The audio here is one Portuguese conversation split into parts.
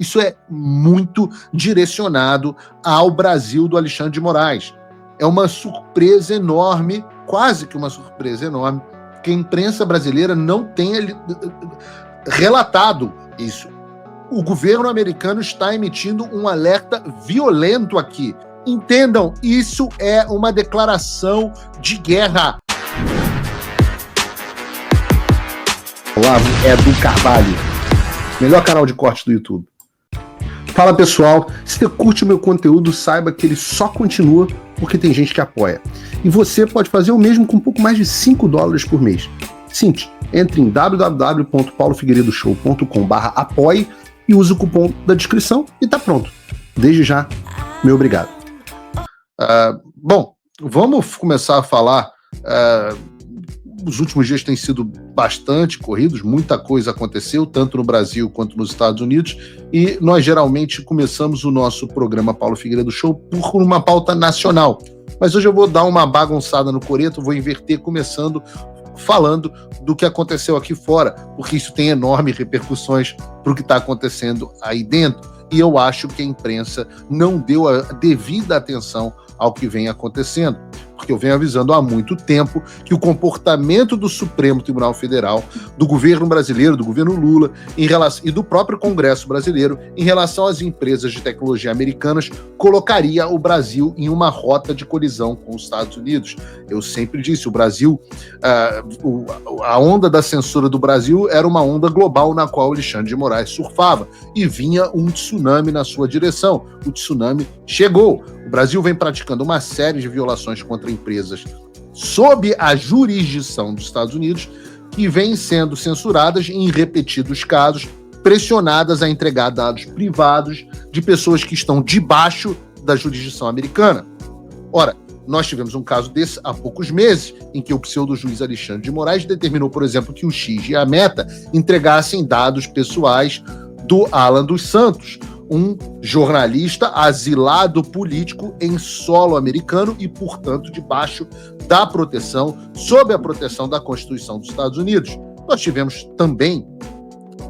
Isso é muito direcionado ao Brasil do Alexandre de Moraes. É uma surpresa enorme, quase que uma surpresa enorme, que a imprensa brasileira não tenha relatado isso. O governo americano está emitindo um alerta violento aqui. Entendam, isso é uma declaração de guerra. Olá, é Edu Carvalho, melhor canal de corte do YouTube. Fala pessoal, se você curte o meu conteúdo, saiba que ele só continua porque tem gente que apoia. E você pode fazer o mesmo com um pouco mais de $5 por mês. Simples, entre em www.paulofigueiredoshow.com/apoie e use o cupom da descrição e tá pronto. Desde já, meu obrigado. Bom, vamos começar a falar. Os últimos dias têm sido bastante corridos, muita coisa aconteceu, tanto no Brasil quanto nos Estados Unidos, e nós geralmente começamos o nosso programa Paulo Figueiredo Show por uma pauta nacional. Mas hoje eu vou dar uma bagunçada no coreto, vou inverter, começando falando do que aconteceu aqui fora, porque isso tem enormes repercussões para o que está acontecendo aí dentro, e eu acho que a imprensa não deu a devida atenção ao que vem acontecendo, porque eu venho avisando há muito tempo que o comportamento do Supremo Tribunal Federal, do governo brasileiro, do governo Lula, e do próprio Congresso brasileiro, em relação às empresas de tecnologia americanas, colocaria o Brasil em uma rota de colisão com os Estados Unidos. Eu sempre disse, o Brasil, a onda da censura do Brasil era uma onda global na qual Alexandre de Moraes surfava, e vinha um tsunami na sua direção. O tsunami chegou. O Brasil vem praticando uma série de violações contra empresas sob a jurisdição dos Estados Unidos, que vêm sendo censuradas em repetidos casos, pressionadas a entregar dados privados de pessoas que estão debaixo da jurisdição americana. Ora, nós tivemos um caso desse há poucos meses, em que o pseudo-juiz Alexandre de Moraes determinou, por exemplo, que o X e a Meta entregassem dados pessoais do Alan dos Santos, um jornalista asilado político em solo americano e, portanto, debaixo da proteção, sob a proteção da Constituição dos Estados Unidos. Nós tivemos também,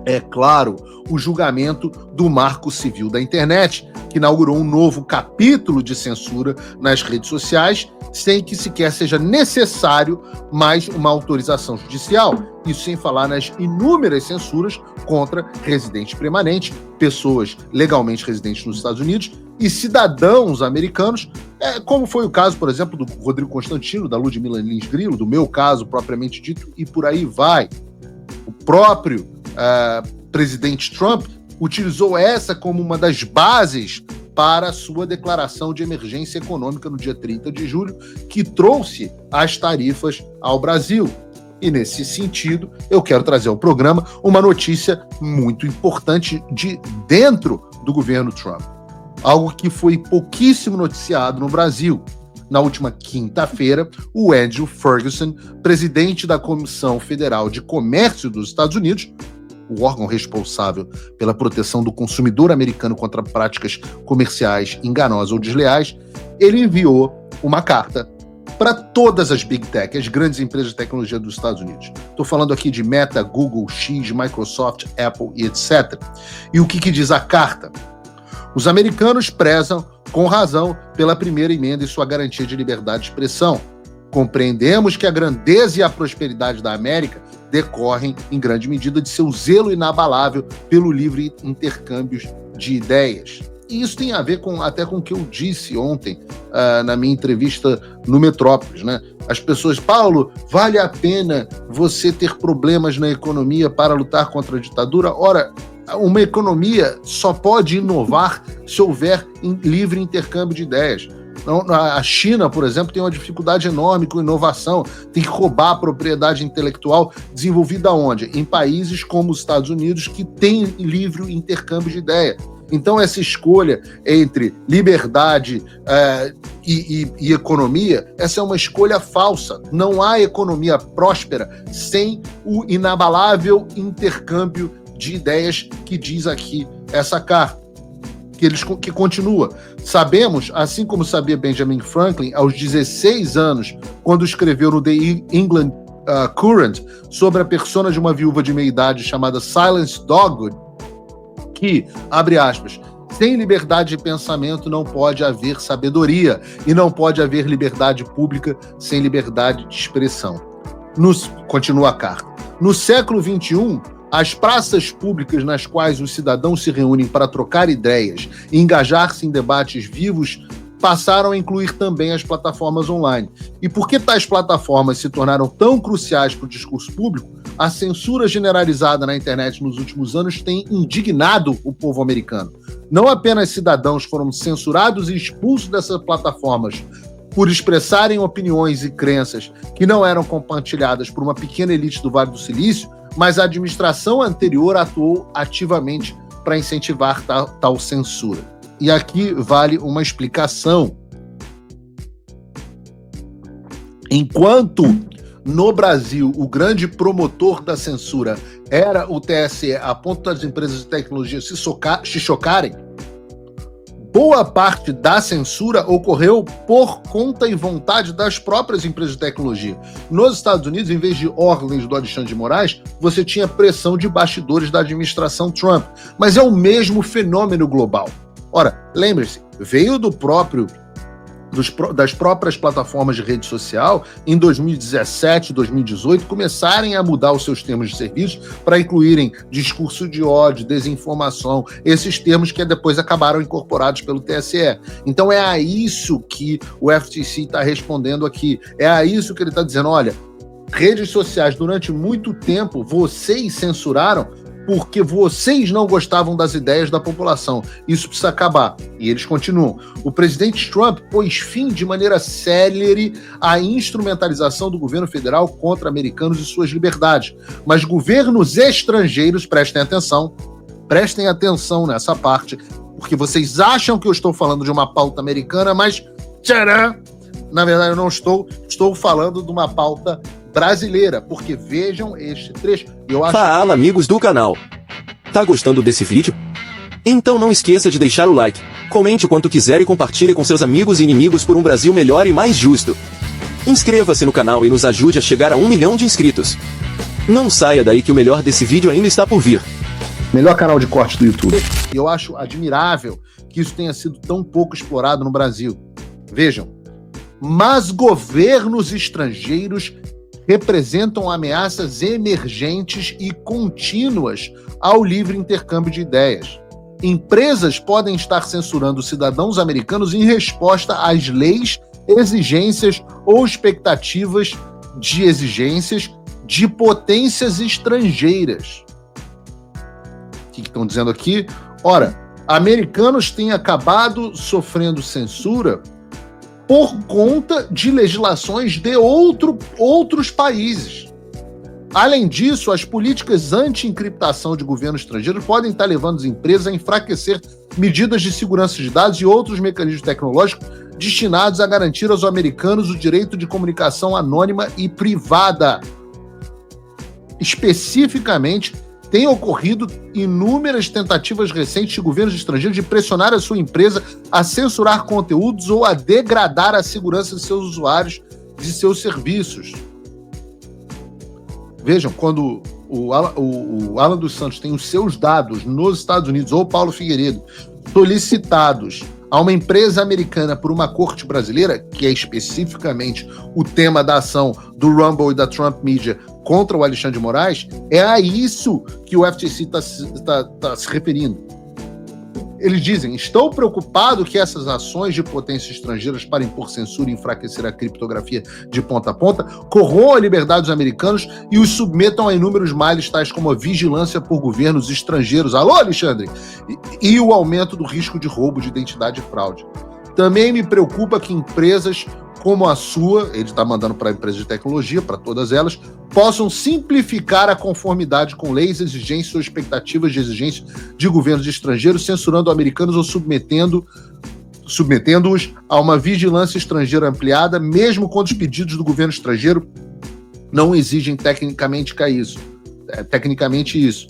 é claro, o julgamento do Marco Civil da Internet, que inaugurou um novo capítulo de censura nas redes sociais, sem que sequer seja necessário mais uma autorização judicial. Isso sem falar nas inúmeras censuras contra residentes permanentes, pessoas legalmente residentes nos Estados Unidos e cidadãos americanos, como foi o caso, por exemplo, do Rodrigo Constantino, da Ludmila Lins Grilo, do meu caso propriamente dito, e por aí vai. O próprio presidente Trump utilizou essa como uma das bases para a sua declaração de emergência econômica no dia 30 de julho, que trouxe as tarifas ao Brasil. E nesse sentido, eu quero trazer ao programa uma notícia muito importante de dentro do governo Trump. Algo que foi pouquíssimo noticiado no Brasil. Na última quinta-feira, o Andrew Ferguson, presidente da Comissão Federal de Comércio dos Estados Unidos, o órgão responsável pela proteção do consumidor americano contra práticas comerciais enganosas ou desleais, ele enviou uma carta para todas as Big Tech, as grandes empresas de tecnologia dos Estados Unidos. Estou falando aqui de Meta, Google, X, Microsoft, Apple e etc. E o que diz a carta? Os americanos prezam, com razão, pela primeira emenda e sua garantia de liberdade de expressão. Compreendemos que a grandeza e a prosperidade da América decorrem, em grande medida, de seu zelo inabalável pelo livre intercâmbio de ideias. E isso tem a ver até com o que eu disse ontem na minha entrevista no Metrópolis, né? As pessoas, Paulo, vale a pena você ter problemas na economia para lutar contra a ditadura? Ora, uma economia só pode inovar se houver livre intercâmbio de ideias. A China, por exemplo, tem uma dificuldade enorme com inovação, tem que roubar a propriedade intelectual desenvolvida onde? Em países como os Estados Unidos, que têm livre intercâmbio de ideia. Então, essa escolha entre liberdade e economia, essa é uma escolha falsa. Não há economia próspera sem o inabalável intercâmbio de ideias que diz aqui essa carta. Que continua. Sabemos, assim como sabia Benjamin Franklin, aos 16 anos, quando escreveu no The England Courant sobre a persona de uma viúva de meia-idade chamada Silence Dogwood, que, abre aspas, sem liberdade de pensamento não pode haver sabedoria e não pode haver liberdade pública sem liberdade de expressão. Continua a carta. No século XXI, as praças públicas nas quais os cidadãos se reúnem para trocar ideias e engajar-se em debates vivos passaram a incluir também as plataformas online. E porque tais plataformas se tornaram tão cruciais para o discurso público, a censura generalizada na internet nos últimos anos tem indignado o povo americano. Não apenas cidadãos foram censurados e expulsos dessas plataformas por expressarem opiniões e crenças que não eram compartilhadas por uma pequena elite do Vale do Silício, mas a administração anterior atuou ativamente para incentivar tal censura. E aqui vale uma explicação. Enquanto no Brasil o grande promotor da censura era o TSE, a ponto das empresas de tecnologia se chocarem, boa parte da censura ocorreu por conta e vontade das próprias empresas de tecnologia. Nos Estados Unidos, em vez de ordens do Alexandre de Moraes, você tinha pressão de bastidores da administração Trump. Mas é o mesmo fenômeno global. Ora, lembre-se, veio das próprias plataformas de rede social, em 2017, 2018, começarem a mudar os seus termos de serviço para incluírem discurso de ódio, desinformação, esses termos que depois acabaram incorporados pelo TSE. Então é a isso que o FTC está respondendo aqui, é a isso que ele está dizendo, olha, redes sociais durante muito tempo vocês censuraram porque vocês não gostavam das ideias da população. Isso precisa acabar. E eles continuam. O presidente Trump pôs fim de maneira célere à instrumentalização do governo federal contra americanos e suas liberdades. Mas governos estrangeiros, prestem atenção nessa parte, porque vocês acham que eu estou falando de uma pauta americana, mas tcharam! Na verdade, eu não estou falando de uma pauta brasileira, porque vejam este trecho. Fala, amigos do canal. Tá gostando desse vídeo? Então não esqueça de deixar o like, comente o quanto quiser e compartilhe com seus amigos e inimigos por um Brasil melhor e mais justo. Inscreva-se no canal e nos ajude a chegar a 1 milhão de inscritos. Não saia daí que o melhor desse vídeo ainda está por vir. Melhor canal de corte do YouTube. E eu acho admirável que isso tenha sido tão pouco explorado no Brasil. Vejam, mas governos estrangeiros representam ameaças emergentes e contínuas ao livre intercâmbio de ideias. Empresas podem estar censurando cidadãos americanos em resposta às leis, exigências ou expectativas de exigências de potências estrangeiras. O que estão dizendo aqui? Ora, americanos têm acabado sofrendo censura por conta de legislações de outros países. Além disso, as políticas anti-encriptação de governos estrangeiros podem estar levando as empresas a enfraquecer medidas de segurança de dados e outros mecanismos tecnológicos destinados a garantir aos americanos o direito de comunicação anônima e privada. Especificamente, tem ocorrido inúmeras tentativas recentes de governos estrangeiros de pressionar a sua empresa a censurar conteúdos ou a degradar a segurança de seus usuários de seus serviços. Vejam, quando o Alan dos Santos tem os seus dados nos Estados Unidos, ou Paulo Figueiredo, solicitados a uma empresa americana por uma corte brasileira, que é especificamente o tema da ação do Rumble e da Trump Media contra o Alexandre de Moraes, é a isso que o FTC está se referindo. Eles dizem, estou preocupado que essas ações de potências estrangeiras para impor censura e enfraquecer a criptografia de ponta a ponta corroam a liberdade dos americanos e os submetam a inúmeros males, tais como a vigilância por governos estrangeiros. Alô, Alexandre? E o aumento do risco de roubo de identidade e fraude. Também me preocupa que empresas como a sua, ele está mandando para empresas de tecnologia, para todas elas, possam simplificar a conformidade com leis, exigências ou expectativas de exigência de governos estrangeiros, censurando americanos ou submetendo-os a uma vigilância estrangeira ampliada, mesmo quando os pedidos do governo estrangeiro não exigem tecnicamente isso.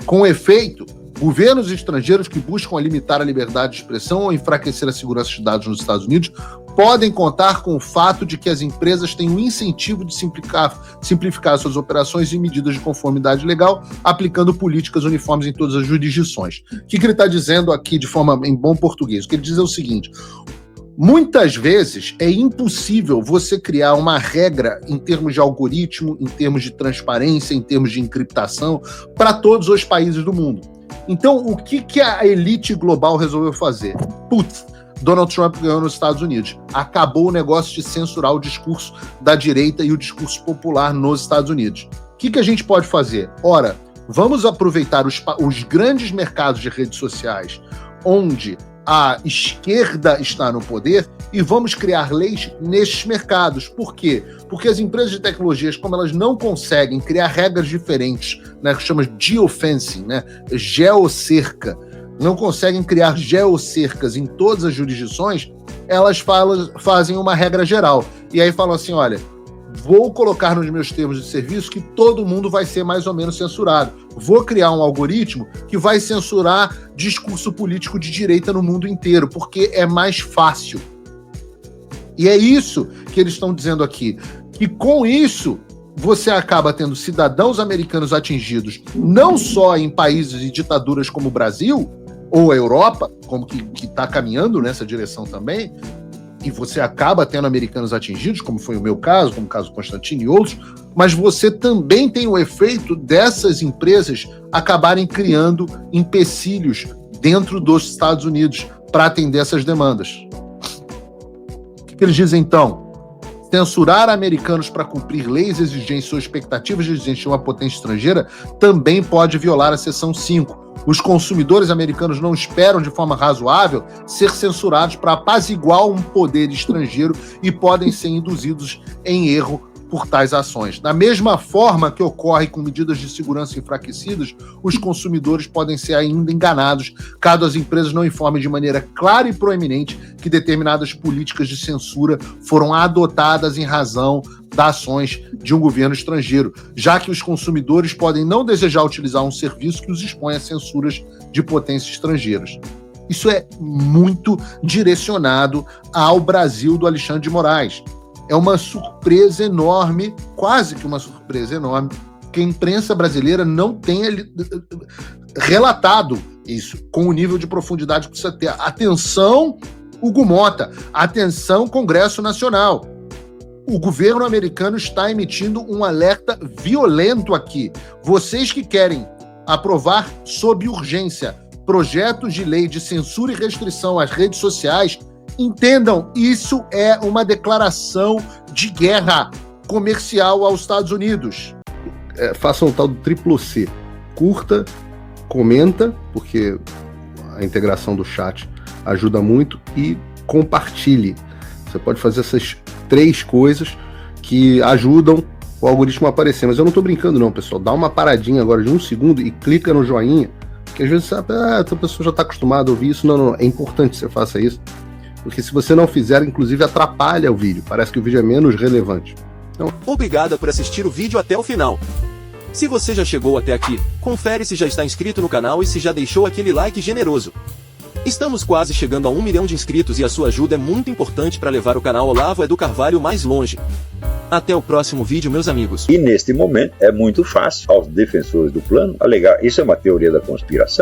Com efeito, Governos estrangeiros que buscam limitar a liberdade de expressão ou enfraquecer a segurança de dados nos Estados Unidos podem contar com o fato de que as empresas têm um incentivo de simplificar suas operações e medidas de conformidade legal, aplicando políticas uniformes em todas as jurisdições. O que ele está dizendo aqui de forma em bom português? O que ele diz é o seguinte: muitas vezes é impossível você criar uma regra em termos de algoritmo, em termos de transparência, em termos de encriptação para todos os países do mundo. Então, o que a elite global resolveu fazer? Putz, Donald Trump ganhou nos Estados Unidos. Acabou o negócio de censurar o discurso da direita e o discurso popular nos Estados Unidos. O que a gente pode fazer? Ora, vamos aproveitar os grandes mercados de redes sociais, onde a esquerda está no poder, e vamos criar leis nesses mercados. Por quê? Porque as empresas de tecnologias, como elas não conseguem criar regras diferentes, né, que chama de geofencing, né, geocerca, não conseguem criar geocercas em todas as jurisdições, elas fazem uma regra geral. E aí falam assim, olha, vou colocar nos meus termos de serviço que todo mundo vai ser mais ou menos censurado. Vou criar um algoritmo que vai censurar discurso político de direita no mundo inteiro, porque é mais fácil. E é isso que eles estão dizendo aqui. E com isso, você acaba tendo cidadãos americanos atingidos, não só em países e ditaduras como o Brasil, ou a Europa, como que está caminhando nessa direção também, e você acaba tendo americanos atingidos, como foi o meu caso, como o caso do Constantino e outros, mas você também tem o efeito dessas empresas acabarem criando empecilhos dentro dos Estados Unidos para atender essas demandas. O que eles dizem então? Censurar americanos para cumprir leis, exigências ou expectativas de exigência de uma potência estrangeira também pode violar a seção 5. Os consumidores americanos não esperam de forma razoável ser censurados para apaziguar um poder estrangeiro e podem ser induzidos em erro por tais ações. Da mesma forma que ocorre com medidas de segurança enfraquecidas, os consumidores podem ser ainda enganados caso as empresas não informem de maneira clara e proeminente que determinadas políticas de censura foram adotadas em razão das ações de um governo estrangeiro, já que os consumidores podem não desejar utilizar um serviço que os expõe a censuras de potências estrangeiras. Isso é muito direcionado ao Brasil do Alexandre de Moraes. É uma surpresa enorme, quase que uma surpresa enorme, que a imprensa brasileira não tenha relatado isso com o nível de profundidade que precisa ter. Atenção, Hugo Mota, atenção, Congresso Nacional. O governo americano está emitindo um alerta violento aqui. Vocês que querem aprovar sob urgência projetos de lei de censura e restrição às redes sociais, entendam, isso é uma declaração de guerra comercial aos Estados Unidos. Façam o tal do triplo C. Curta, comenta, porque a integração do chat ajuda muito, e compartilhe. Você pode fazer essas 3 coisas que ajudam o algoritmo a aparecer. Mas eu não estou brincando não, pessoal. Dá uma paradinha agora de 1 segundo e clica no joinha, porque às vezes a pessoa já está acostumada a ouvir isso. Não. É importante que você faça isso, porque se você não fizer, inclusive atrapalha o vídeo. Parece que o vídeo é menos relevante. Então... Obrigado por assistir o vídeo até o final. Se você já chegou até aqui, confere se já está inscrito no canal e se já deixou aquele like generoso. Estamos quase chegando a 1 milhão de inscritos e a sua ajuda é muito importante para levar o canal Olavo Edu Carvalho mais longe. Até o próximo vídeo, meus amigos. E neste momento é muito fácil aos defensores do plano alegar: isso é uma teoria da conspiração.